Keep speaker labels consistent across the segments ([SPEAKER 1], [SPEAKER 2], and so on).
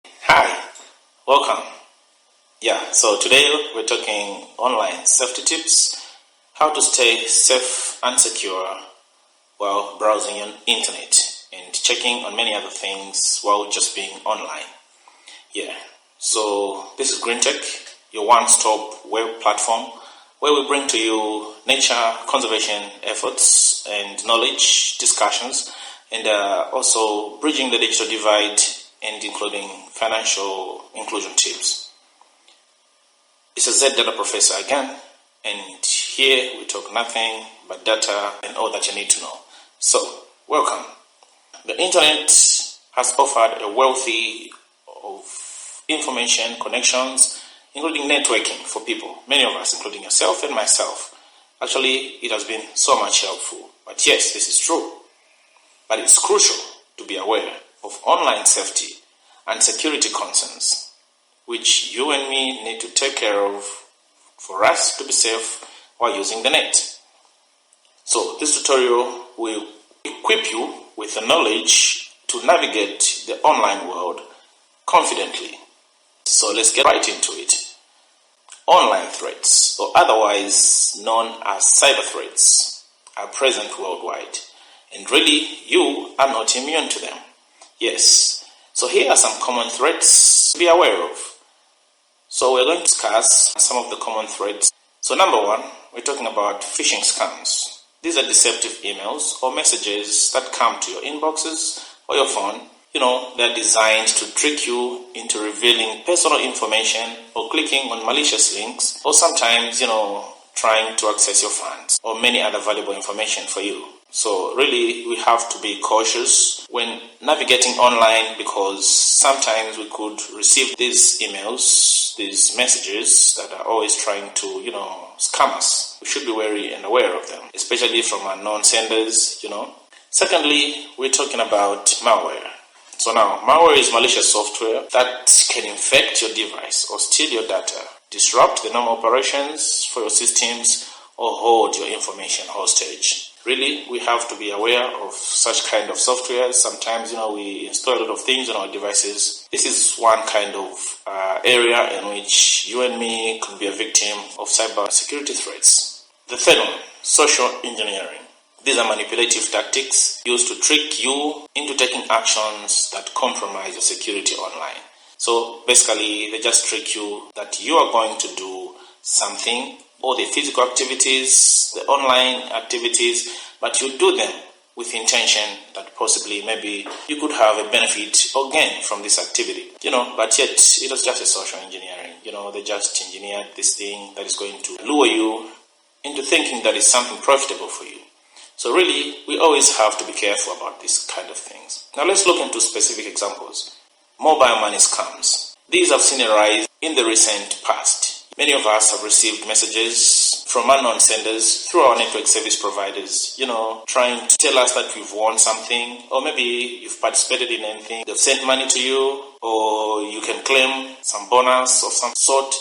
[SPEAKER 1] Hi, welcome. So today we're talking online safety tips, how to stay safe and secure while browsing on internet and checking on many other things while just being online. So this is Green Tech, your one-stop web platform where we bring to you nature conservation efforts and knowledge discussions, and also bridging the digital divide and including financial inclusion tips. It's a Z Data Professor again, and here we talk nothing but data and all that you need to know. So, welcome. The internet has offered a wealthy of information, connections, including networking for people, many of us, including yourself and myself. Actually, it has been so much helpful. But yes, this is true. But it's crucial to be aware of online safety and security concerns, which you and me need to take care of for us to be safe while using the net. So this tutorial will equip you with the knowledge to navigate the online world confidently. So let's get right into it. Online threats, or otherwise known as cyber threats, are present worldwide, and really you are not immune to them. Yes, so here are some common threats to be aware of. So we're going to discuss some of the common threats. So number one, we're talking about phishing scams. These are deceptive emails or messages that come to your inboxes or your phone. They're designed to trick you into revealing personal information or clicking on malicious links, or sometimes, trying to access your funds or many other valuable information for you. So really, we have to be cautious when navigating online, because sometimes we could receive these emails, these messages that are always trying to, scam us. We should be wary and aware of them, especially from unknown senders, Secondly, we're talking about malware. So now, malware is malicious software that can infect your device or steal your data, disrupt the normal operations for your systems, or hold your information hostage. Really, we have to be aware of such kind of software. Sometimes, we install a lot of things on our devices. This is one kind of area in which you and me could be a victim of cyber security threats. The third one, social engineering. These are manipulative tactics used to trick you into taking actions that compromise your security online. So basically, they just trick you that you are going to do something, or the physical activities, the online activities, but you do them with intention that possibly maybe you could have a benefit or gain from this activity, but yet it was just a social engineering. They just engineered this thing that is going to lure you into thinking that it's something profitable for you. So really, we always have to be careful about these kind of things. Now let's look into specific examples. Mobile money scams. These have seen a rise in the recent past. Many of us have received messages from unknown senders through our network service providers, trying to tell us that we've won something, or maybe you've participated in anything. They've sent money to you, or you can claim some bonus of some sort.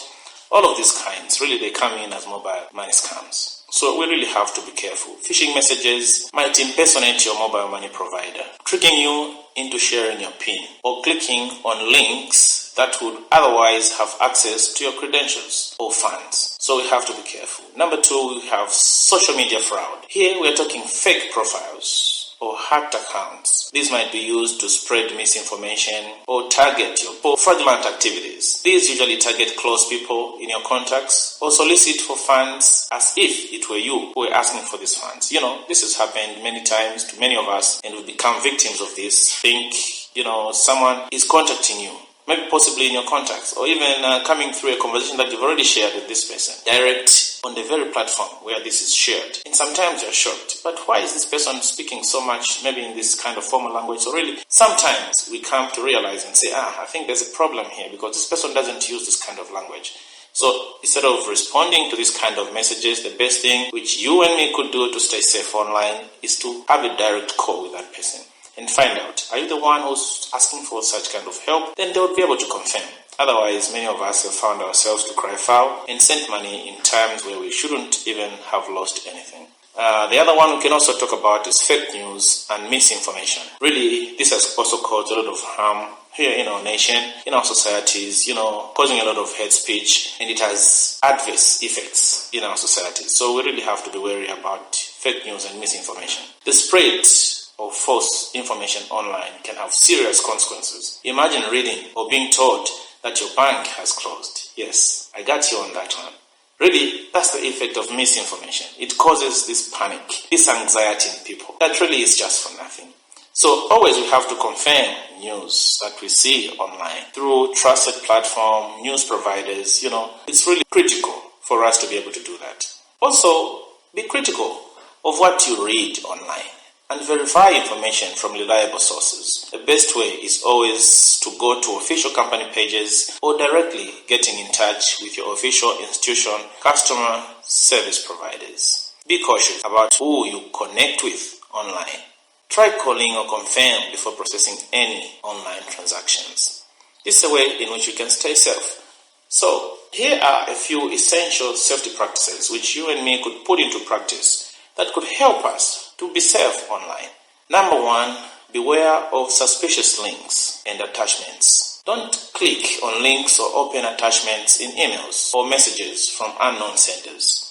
[SPEAKER 1] All of these kinds, really, they come in as mobile money scams. So we really have to be careful. Phishing messages might impersonate your mobile money provider, tricking you into sharing your PIN or clicking on links that would otherwise have access to your credentials or funds. So we have to be careful. Number two, we have social media fraud. Here we are talking fake profiles or hacked accounts. These might be used to spread misinformation or target you for fraudulent activities. These usually target close people in your contacts or solicit for funds as if it were you who were asking for these funds. This has happened many times to many of us, and we become victims of this. Think, someone is contacting you, maybe possibly in your contacts, or even coming through a conversation that you've already shared with this person, direct on the very platform where this is shared. And sometimes you're shocked, but why is this person speaking so much, maybe in this kind of formal language? So really, sometimes we come to realize and say, I think there's a problem here, because this person doesn't use this kind of language. So instead of responding to these kind of messages, the best thing which you and me could do to stay safe online is to have a direct call with that person and find out, are you the one who's asking for such kind of help? Then they would be able to confirm. Otherwise, many of us have found ourselves to cry foul and sent money in times where we shouldn't even have lost anything. The other one we can also talk about is fake news and misinformation. Really, this has also caused a lot of harm here in our nation, in our societies, causing a lot of hate speech, and it has adverse effects in our societies. So we really have to be wary about fake news and misinformation. The spread of false information online can have serious consequences. Imagine reading or being told that your bank has closed. Yes, I got you on that one. Really, that's the effect of misinformation. It causes this panic, this anxiety in people. That really is just for nothing. So always we have to confirm news that we see online through trusted platform, news providers. It's really critical for us to be able to do that. Also, be critical of what you read online and verify information from reliable sources. The best way is always to go to official company pages or directly getting in touch with your official institution customer service providers. Be cautious about who you connect with online. Try calling or confirm before processing any online transactions. This is a way in which you can stay safe. So, here are a few essential safety practices which you and me could put into practice that could help us to be safe online. Number one, beware of suspicious links and attachments. Don't click on links or open attachments in emails or messages from unknown senders.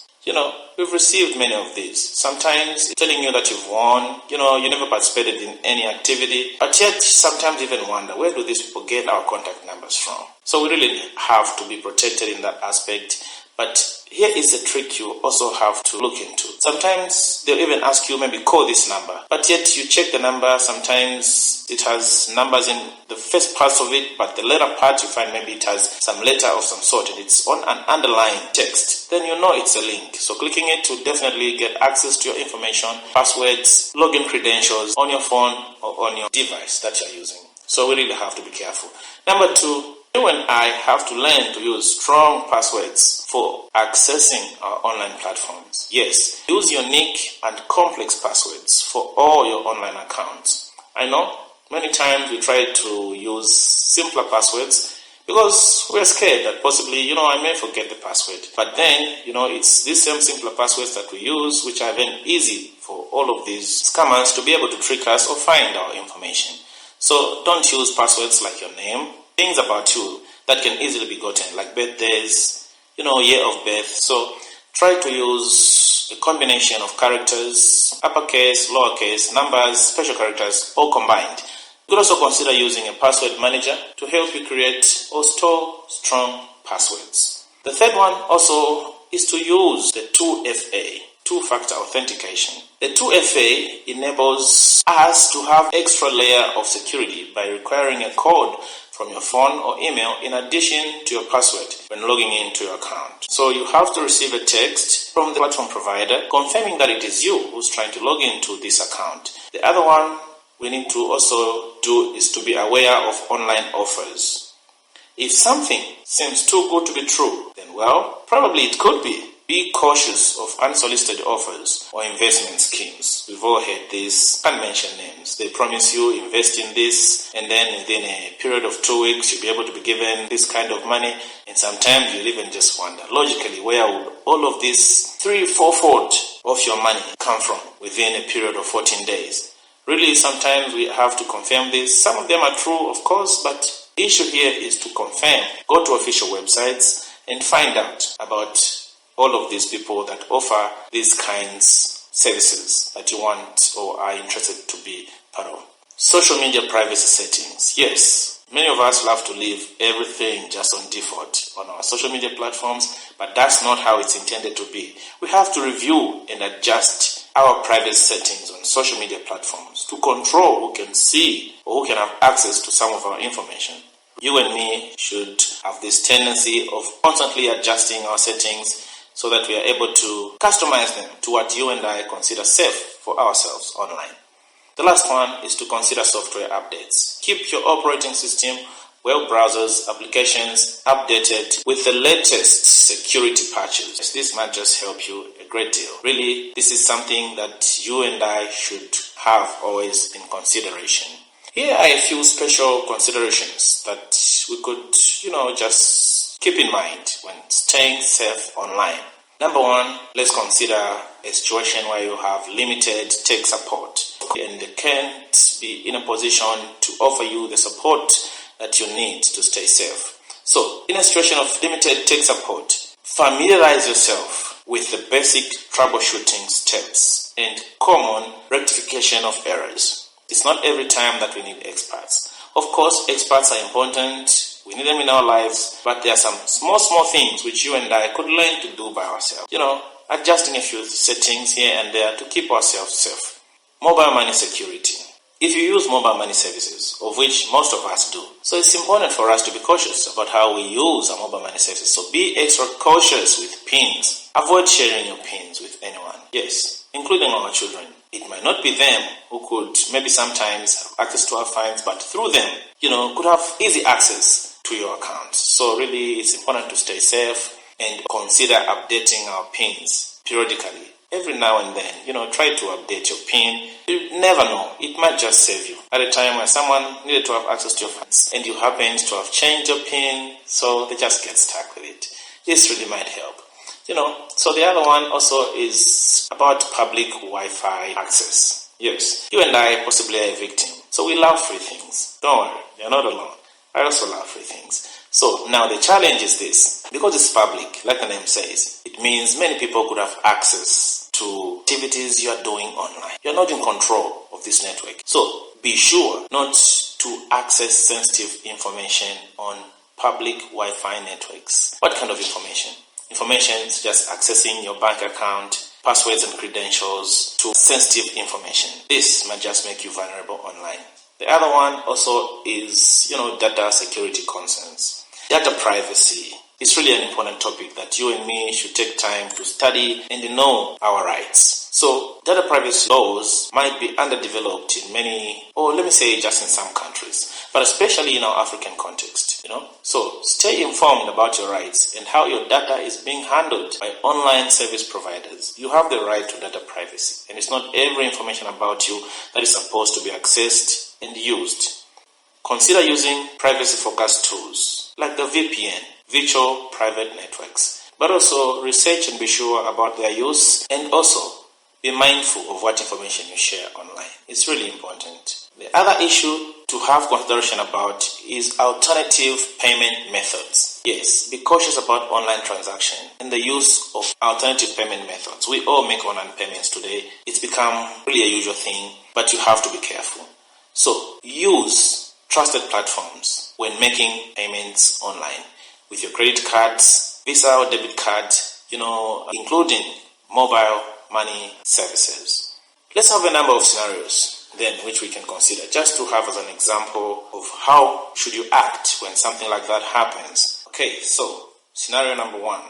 [SPEAKER 1] We've received many of these. Sometimes it's telling you that you've won, you never participated in any activity, but yet sometimes even wonder, where do these people get our contact numbers from? So we really have to be protected in that aspect. But here is a trick you also have to look into. Sometimes they'll even ask you, maybe call this number, but yet you check the number. Sometimes it has numbers in the first parts of it, but the later part you find maybe it has some letter of some sort and it's on an underlying text. Then you know it's a link. So clicking it will definitely get access to your information, passwords, login credentials on your phone or on your device that you're using. So we really have to be careful. Number two, you and I have to learn to use strong passwords for accessing our online platforms. Yes, use unique and complex passwords for all your online accounts. I know many times we try to use simpler passwords because we're scared that possibly, I may forget the password. But then, it's these same simpler passwords that we use which are then easy for all of these scammers to be able to trick us or find our information. So don't use passwords like your name, things about you that can easily be gotten, like birthdays, year of birth. So try to use a combination of characters, uppercase, lowercase, numbers, special characters, all combined. You could also consider using a password manager to help you create or store strong passwords. The third one also is to use the 2FA, two-factor authentication. The 2FA enables us to have extra layer of security by requiring a code from your phone or email in addition to your password when logging into your account. So you have to receive a text from the platform provider confirming that it is you who's trying to log into this account. The other one we need to also do is to be aware of online offers. If something seems too good to be true, then probably it could be. Be cautious of unsolicited offers or investment schemes. We've all heard this, can't mention names. They promise you invest in this and then within a period of 2 weeks you'll be able to be given this kind of money, and sometimes you'll even just wonder, logically, where would all of this 3-4-fold of your money come from within a period of 14 days? Really, sometimes we have to confirm this. Some of them are true, of course, but the issue here is to confirm. Go to official websites and find out about all of these people that offer these kinds of services that you want or are interested to be part of. Social media privacy settings. Yes, many of us love to leave everything just on default on our social media platforms, but that's not how it's intended to be. We have to review and adjust our privacy settings on social media platforms to control who can see or who can have access to some of our information. You and me should have this tendency of constantly adjusting our settings so that we are able to customize them to what you and I consider safe for ourselves online. The last one is to consider software updates. Keep your operating system, web browsers, applications updated with the latest security patches. This might just help you a great deal. Really, this is something that you and I should have always in consideration. Here are a few special considerations that we could, just keep in mind when staying safe online. Number one, let's consider a situation where you have limited tech support and they can't be in a position to offer you the support that you need to stay safe. So, in a situation of limited tech support, familiarize yourself with the basic troubleshooting steps and common rectification of errors. It's not every time that we need experts. Of course, experts are important. We need them in our lives, but there are some small things which you and I could learn to do by ourselves. Adjusting a few settings here and there to keep ourselves safe. Mobile money security. If you use mobile money services, of which most of us do, so it's important for us to be cautious about how we use our mobile money services. So be extra cautious with PINs. Avoid sharing your PINs with anyone. Yes, including our children. It might not be them who could maybe sometimes have access to our funds, but through them, could have easy access to your account. So really, it's important to stay safe and consider updating our PINs periodically. Every now and then, try to update your PIN. You never know. It might just save you. At a time when someone needed to have access to your funds and you happened to have changed your PIN, so they just get stuck with it. This really might help. So the other one also is about public Wi-Fi access. Yes, you and I possibly are a victim. So we love free things. Don't worry, you're not alone. I also love free things. So now the challenge is this. Because it's public, like the name says, it means many people could have access to activities you are doing online. You're not in control of this network. So be sure not to access sensitive information on public Wi-Fi networks. What kind of information? Information such as accessing your bank account, passwords and credentials to sensitive information. This might just make you vulnerable online. The other one also is, data security concerns. Data privacy is really an important topic that you and me should take time to study and know our rights. So, data privacy laws might be underdeveloped in many, or let me say just in some countries, but especially in our African context, So, stay informed about your rights and how your data is being handled by online service providers. You have the right to data privacy, and it's not every information about you that is supposed to be accessed and used. Consider using privacy-focused tools like the VPN, Virtual Private Networks, but also research and be sure about their use, and also be mindful of what information you share online. It's really important. The other issue to have consideration about is alternative payment methods. Yes, be cautious about online transaction and the use of alternative payment methods. We all make online payments today. It's become really a usual thing, but you have to be careful. So, use trusted platforms when making payments online with your credit cards, Visa or debit cards, including mobile money services. Let's have a number of scenarios then which we can consider just to have as an example of how should you act when something like that happens. Okay, so scenario number 1.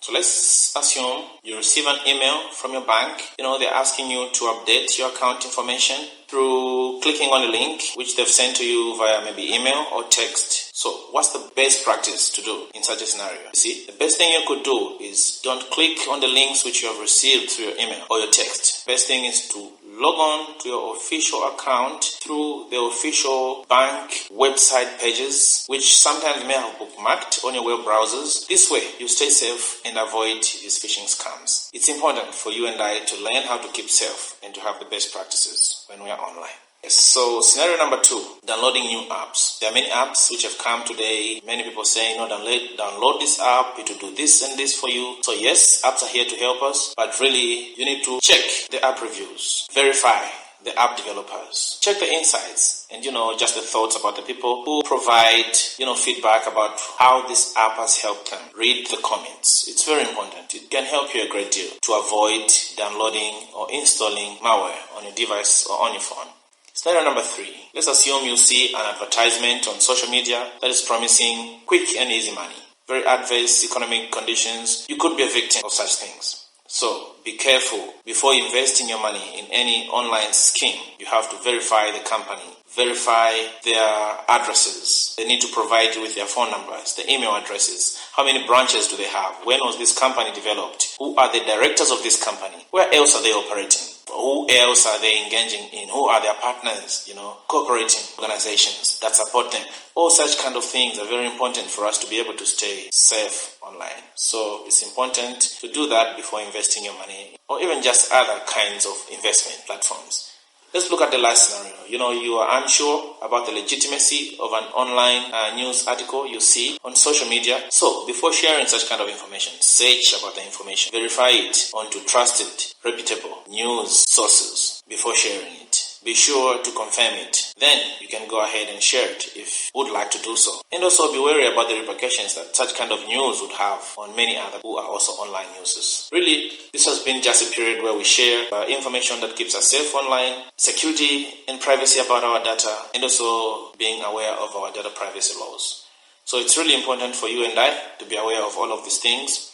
[SPEAKER 1] So let's assume you receive an email from your bank. They're asking you to update your account information through clicking on a link which they've sent to you via maybe email or text. So what's the best practice to do in such a scenario? You see, the best thing you could do is don't click on the links which you have received through your email or your text. Best thing is to log on to your official account through the official bank website pages, which sometimes may have bookmarked on your web browsers. This way, you stay safe and avoid these phishing scams. It's important for you and I to learn how to keep safe and to have the best practices when we are online. So scenario number 2, downloading new apps. There are many apps which have come today. Many people saying, download this app, it will do this and this for you. So yes, apps are here to help us, but really you need to check the app reviews, verify the app developers, check the insights and just the thoughts about the people who provide feedback about how this app has helped them. Read the comments. It's very important. It can help you a great deal to avoid downloading or installing malware on your device or on your phone. Scenario number 3. Let's assume you see an advertisement on social media that is promising quick and easy money. Very adverse economic conditions. You could be a victim of such things. So be careful. Before investing your money in any online scheme, you have to verify the company, verify their addresses. They need to provide you with their phone numbers, the email addresses. How many branches do they have? When was this company developed? Who are the directors of this company? Where else are they operating? Who else are they engaging in? Who are their partners, cooperating organizations that support them? All such kind of things are very important for us to be able to stay safe online. So it's important to do that before investing your money or even just other kinds of investment platforms. Let's look at the last scenario. You are unsure about the legitimacy of an online news article you see on social media. So before sharing such kind of information, search about the information. Verify it onto trusted, reputable news sources before sharing it. Be sure to confirm it. Then you can go ahead and share it if you would like to do so. And also be wary about the repercussions that such kind of news would have on many others who are also online users. Really, this has been just a period where we share information that keeps us safe online, security and privacy about our data, and also being aware of our data privacy laws. So it's really important for you and I to be aware of all of these things.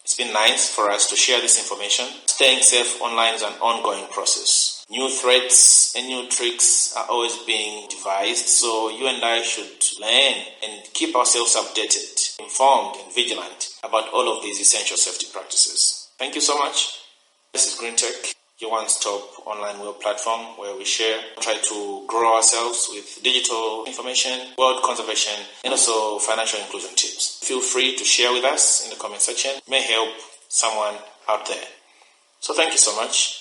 [SPEAKER 1] It's been nice for us to share this information. Staying safe online is an ongoing process. New threats and new tricks are always being devised, so you and I should learn and keep ourselves updated, informed and vigilant about all of these essential safety practices. Thank you so much. This is Green Tech, your one-stop online web platform where we try to grow ourselves with digital information, world conservation, and also financial inclusion tips. Feel free to share with us in the comment section. It may help someone out there. So thank you so much.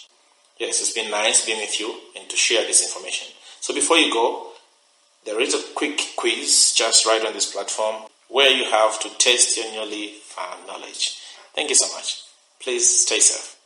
[SPEAKER 1] Yes, it's been nice being with you and to share this information. So before you go, there is a quick quiz just right on this platform where you have to test your newly found knowledge. Thank you so much. Please stay safe.